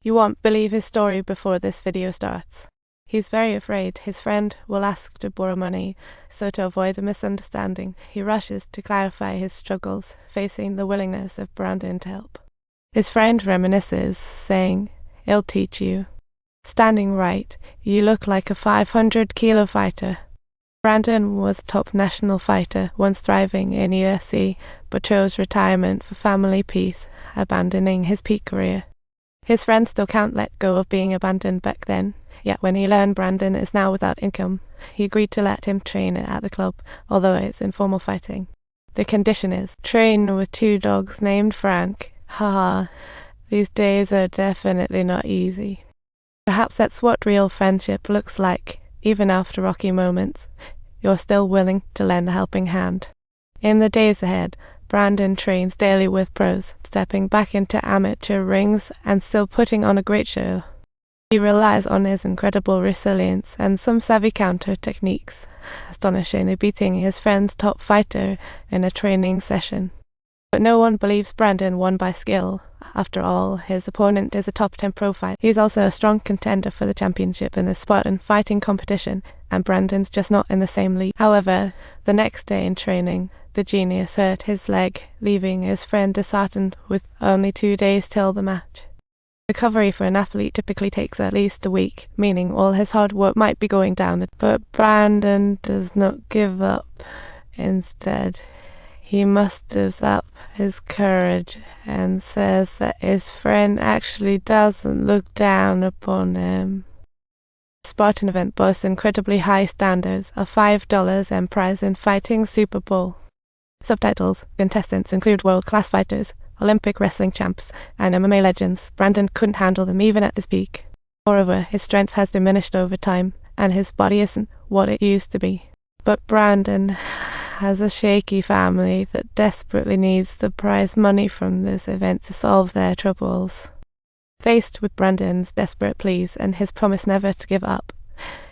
You won't believe his story before this video starts. He's very afraid his friend will ask to borrow money, so to avoid a misunderstanding, he rushes to clarify his struggles, facing the willingness of Brandon to help. His friend reminisces, saying, "It'll teach you. Standing right, you look like a 500-kilo fighter." Brandon was a top national fighter, once thriving in UFC, but chose retirement for family peace, abandoning his peak career. His friends still can't let go of being abandoned back then, yet when he learned Brandon is now without income, he agreed to let him train at the club, although it's informal fighting. The condition is, train with 2 dogs named Frank. Haha, these days are definitely not easy. Perhaps that's what real friendship looks like. Even after rocky moments, you're still willing to lend a helping hand. In the days ahead, Brandon trains daily with pros, stepping back into amateur rings and still putting on a great show. He relies on his incredible resilience and some savvy counter techniques, astonishingly beating his friend's top fighter in a training session. But no one believes Brandon won by skill. After all, his opponent is a top 10 pro fighter. He's also a strong contender for the championship in the Spartan fighting competition, and Brandon's just not in the same league. However, the next day in training, the genius hurt his leg, leaving his friend disheartened with only 2 days till the match. Recovery for an athlete typically takes at least a week, meaning all his hard work might be going down. But Brandon does not give up. Instead, he musters up his courage and says that his friend actually doesn't look down upon him. The Spartan event boasts incredibly high standards, a $5 and prize in fighting Super Bowl. Subtitles: contestants include world-class fighters, Olympic wrestling champs, and MMA legends. Brandon couldn't handle them even at his peak. Moreover, his strength has diminished over time, and his body isn't what it used to be. But Brandon has a shaky family that desperately needs the prize money from this event to solve their troubles. Faced with Brandon's desperate pleas and his promise never to give up,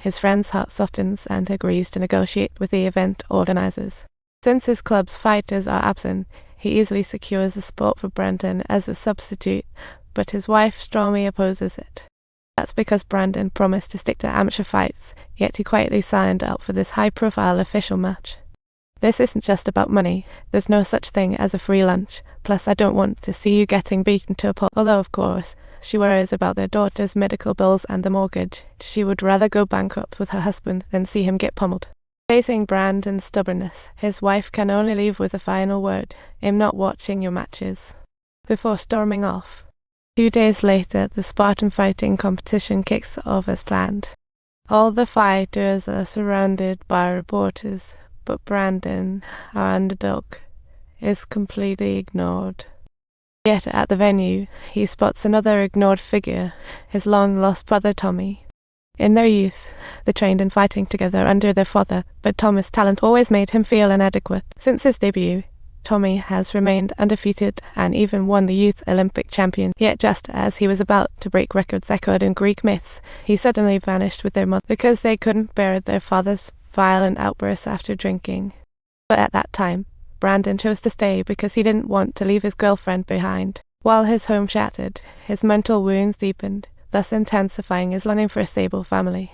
his friend's heart softens and agrees to negotiate with the event organizers. Since his club's fighters are absent, he easily secures the spot for Brandon as a substitute, but his wife strongly opposes it. That's because Brandon promised to stick to amateur fights, yet he quietly signed up for this high-profile official match. This isn't just about money. There's no such thing as a free lunch. Plus, I don't want to see you getting beaten to a pulp. Although, of course, she worries about their daughter's medical bills and the mortgage. She would rather go bankrupt with her husband than see him get pummeled. Facing Brandon's stubbornness, his wife can only leave with a final word: "I'm not watching your matches," before storming off. 2 days later, the Spartan fighting competition kicks off as planned. All the fighters are surrounded by reporters, but Brandon, our underdog, is completely ignored. Yet at the venue, he spots another ignored figure, his long-lost brother Tommy. In their youth, they trained in fighting together under their father, but Tommy's talent always made him feel inadequate. Since his debut, Tommy has remained undefeated and even won the Youth Olympic champion. Yet just as he was about to break records echoed in Greek myths, he suddenly vanished with their mother because they couldn't bear their father's violent outbursts after drinking. But at that time, Brandon chose to stay because he didn't want to leave his girlfriend behind. While his home shattered, his mental wounds deepened, thus intensifying his longing for a stable family.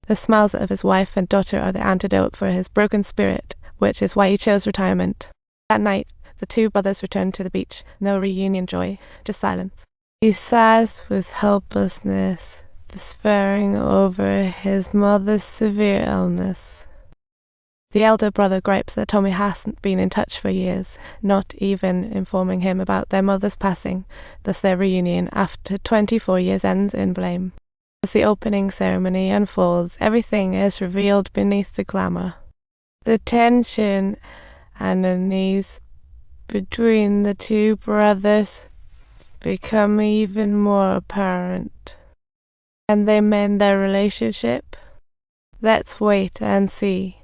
The smiles of his wife and daughter are the antidote for his broken spirit, which is why he chose retirement. That night, the 2 brothers return to the beach. No reunion joy, just silence. He sighs with helplessness, despairing over his mother's severe illness. The elder brother gripes that Tommy hasn't been in touch for years, not even informing him about their mother's passing, thus their reunion after 24 years ends in blame. As the opening ceremony unfolds, everything is revealed beneath the glamour. The tension and unease between the 2 brothers become even more apparent. Can they mend their relationship? Let's wait and see.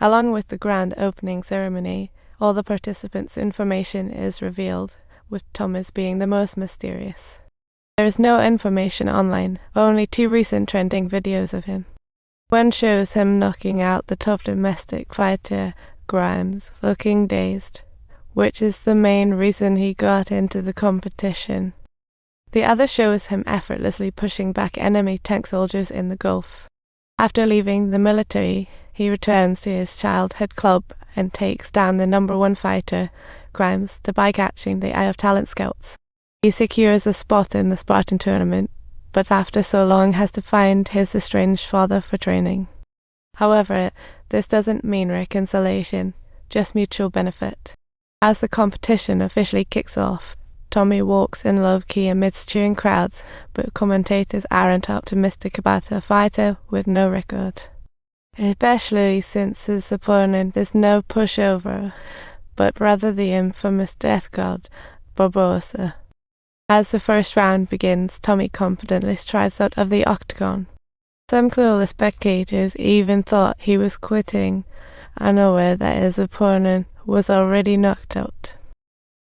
Along with the grand opening ceremony, all the participants' information is revealed, with Thomas being the most mysterious. There is no information online, only 2 recent trending videos of him. One shows him knocking out the top domestic fighter, Grimes, looking dazed, which is the main reason he got into the competition. The other shows him effortlessly pushing back enemy tank soldiers in the Gulf. After leaving the military, he returns to his childhood club and takes down the #1 fighter, Grimes, by catching the Eye of Talent scouts. He secures a spot in the Spartan tournament, but after so long has to find his estranged father for training. However, this doesn't mean reconciliation, just mutual benefit. As the competition officially kicks off, Tommy walks in low-key amidst cheering crowds, but commentators aren't optimistic about a fighter with no record. Especially since his opponent is no pushover, but rather the infamous death god, Barbosa. As the first round begins, Tommy confidently strides out of the octagon. Some clueless spectators even thought he was quitting, unaware that his opponent was already knocked out.